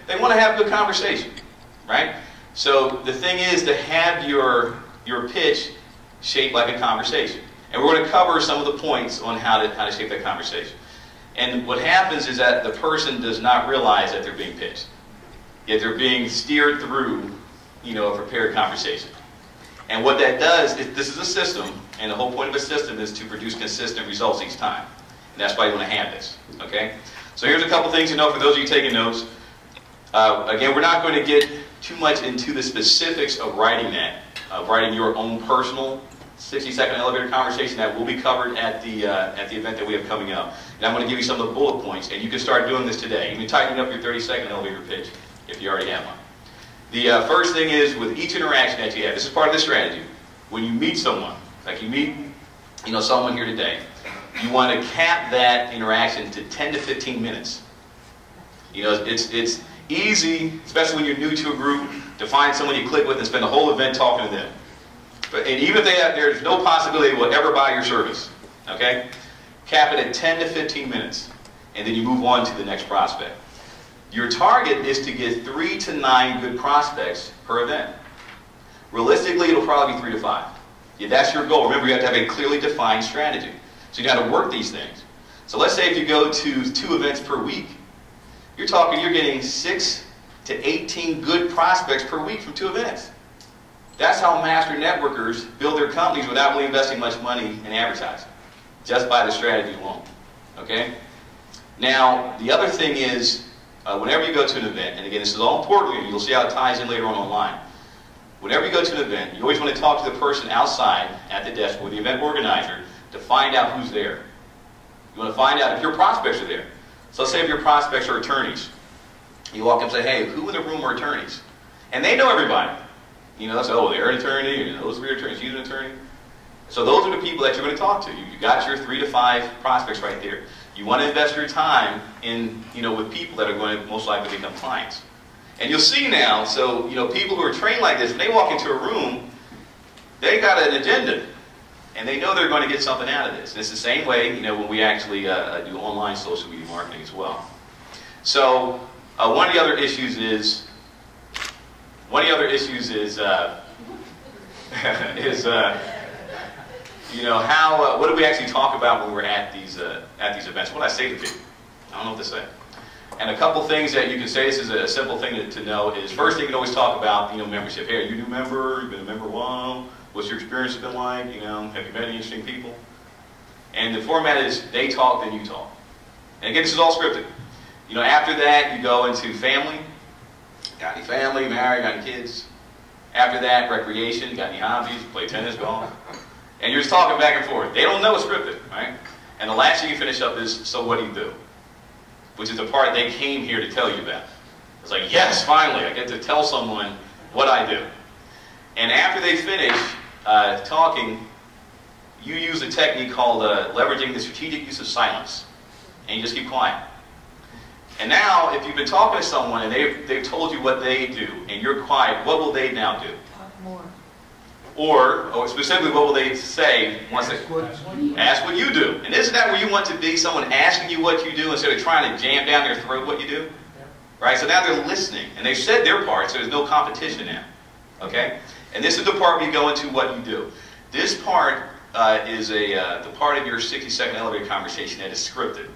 They want to have a good conversation, right? So the thing is to have your pitch shaped like a conversation. And we're going to cover some of the points on how to shape that conversation. And what happens is that the person does not realize that they're being pitched. Yet they're being steered through, a prepared conversation. And what that does is, this is a system, and the whole point of a system is to produce consistent results each time. And that's why you want to have this, okay? So here's a couple things to know for those of you taking notes. Again, we're not going to get too much into the specifics of writing that, writing your own personal 60-second elevator conversation. That will be covered at the event that we have coming up. And I'm going to give you some of the bullet points, and you can start doing this today. You can tighten up your 30-second elevator pitch if you already have one. The first thing is, with each interaction that you have, this is part of the strategy. When you meet someone, like you meet someone here today, you want to cap that interaction to 10 to 15 minutes. It's easy, especially when you're new to a group, to find someone you click with and spend the whole event talking to them. And even if there's no possibility they will ever buy your service, okay? Cap it at 10 to 15 minutes, and then you move on to the next prospect. Your target is to get 3 to 9 good prospects per event. Realistically, it'll probably be 3 to 5. Yeah, that's your goal. Remember, you have to have a clearly defined strategy. So you got to work these things. So let's say if you go to 2 events per week, you're getting 6 to 18 good prospects per week from 2 events. That's how master networkers build their companies without really investing much money in advertising, just by the strategy alone. Okay? Now, the other thing is, whenever you go to an event, and again, this is all important, and you'll see how it ties in later on online. Whenever you go to an event, you always want to talk to the person outside at the desk with the event organizer to find out who's there. You want to find out if your prospects are there. So let's say if your prospects are attorneys. You walk up and say, hey, who in the room are attorneys? And they know everybody. They say, oh, they're an attorney, and those are your attorneys, she's an attorney. So those are the people that you're going to talk to. You got your 3 to 5 prospects right there. You want to invest your time in, with people that are going to most likely become clients. And you'll see now, so, people who are trained like this, when they walk into a room, they got an agenda. And they know they're going to get something out of this. And it's the same way, when we actually do online social media marketing as well. So, one of the other issues is, what do we actually talk about when we're at these events? What do I say to people? I don't know what to say. And a couple things that you can say, this is a simple thing to know, is first thing you can always talk about, membership. Hey, are you a new member? You've been a member a while? What's your experience been like? Have you met any interesting people? And the format is they talk, then you talk. And again, this is all scripted. After that, you go into family. Got any family, married, got any kids? After that, recreation, got any hobbies? Play tennis, golf? And you're just talking back and forth. They don't know it's scripted, right? And the last thing you finish up is, so what do you do? Which is the part they came here to tell you about. It's like, yes, finally, I get to tell someone what I do. And after they finish talking, you use a technique called leveraging the strategic use of silence. And you just keep quiet. And now, if you've been talking to someone and they've told you what they do, and you're quiet, what will they now do? Talk more. Or specifically, what will they say once they ask what you do? And isn't that where you want to be? Someone asking you what you do instead of trying to jam down their throat what you do? Right? So now they're listening. And they've said their part, so there's no competition now. Okay? And this is the part where you go into what you do. This part is the part of your 60-second elevator conversation that is scripted.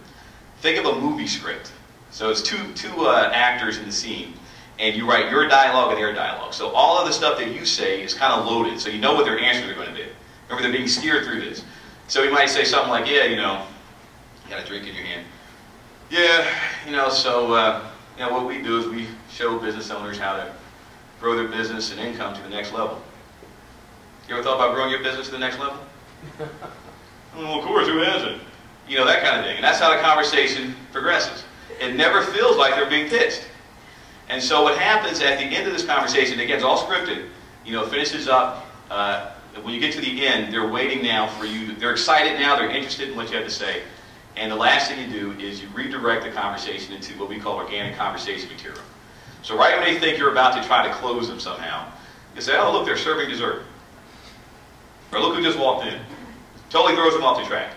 Think of a movie script. So it's two actors in the scene, and you write your dialogue and their dialogue. So all of the stuff that you say is kind of loaded, so you know what their answers are going to be. Remember, they're being steered through this. So you might say something like, yeah, you got a drink in your hand. Yeah, so what we do is we show business owners how to grow their business and income to the next level. You ever thought about growing your business to the next level? Well, of course, who hasn't? That kind of thing. And that's how the conversation progresses. It never feels like they're being pitched. And so what happens at the end of this conversation, again, it's all scripted, it finishes up, when you get to the end, they're waiting now for you, they're excited now, they're interested in what you have to say. And the last thing you do is you redirect the conversation into what we call organic conversation material. So right when they think you're about to try to close them somehow, you say, oh, look, they're serving dessert. Or look who just walked in. Totally throws them off the track.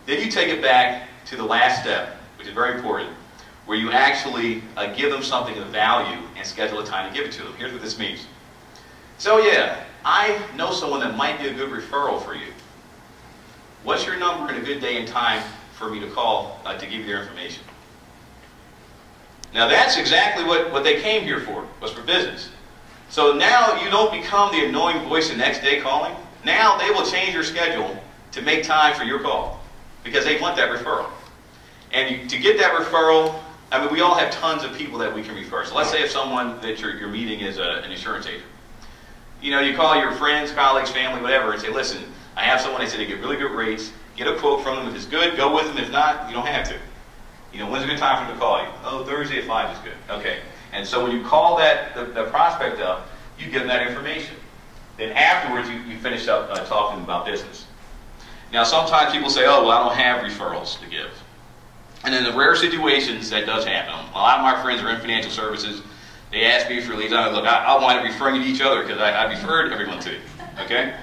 Then you take it back to the last step, which is very important. where you actually give them something of value and schedule a time to give it to them. Here's what this means. So yeah, I know someone that might be a good referral for you. What's your number and a good day and time for me to call to give you their information? Now that's exactly what they came here for, was for business. So now you don't become the annoying voice the next day calling. Now they will change your schedule to make time for your call because they want that referral. And to get that referral, I mean, we all have tons of people that we can refer. So let's say if someone that you're meeting is an insurance agent. You know, you call your friends, colleagues, family, whatever, and say, listen, I have someone that said they get really good rates. Get a quote from them. If it's good, go with them. If not, you don't have to. You know, when's a good time for them to call you? Oh, Thursday at 5 is good. Okay. And so when you call the prospect up, you give them that information. Then afterwards, you finish up talking about business. Now, sometimes people say, oh, well, I don't have referrals to give. And in the rare situations, that does happen. A lot of my friends are in financial services. They ask me for leads. I'm like, look, I wind up referring you to each other because I referred everyone to you. Okay?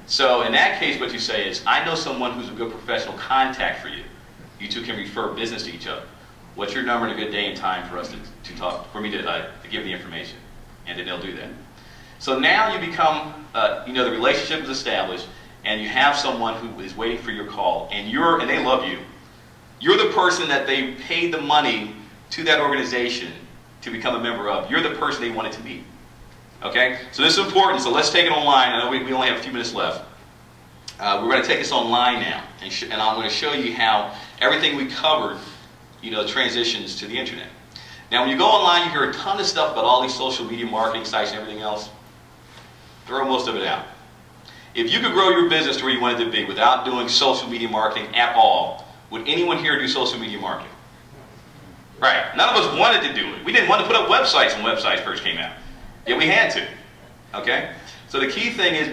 So in that case, what you say is, I know someone who's a good professional contact for you. You two can refer business to each other. What's your number and a good day and time for us to talk, for me to give the information? And then they'll do that. So now you become, you know, the relationship is established, and you have someone who is waiting for your call, and they love you. You're the person that they paid the money to that organization to become a member of. You're the person they wanted to meet. Okay? So this is important. So let's take it online. I know we only have a few minutes left. We're going to take this online now, and I'm going to show you how everything we covered, you know, transitions to the internet. Now, when you go online, you hear a ton of stuff about all these social media marketing sites and everything else. Throw most of it out. If you could grow your business to where you wanted to be without doing social media marketing at all, would anyone here do social media marketing? Right. None of us wanted to do it. We didn't want to put up websites when websites first came out. Yet we had to. Okay? So the key thing is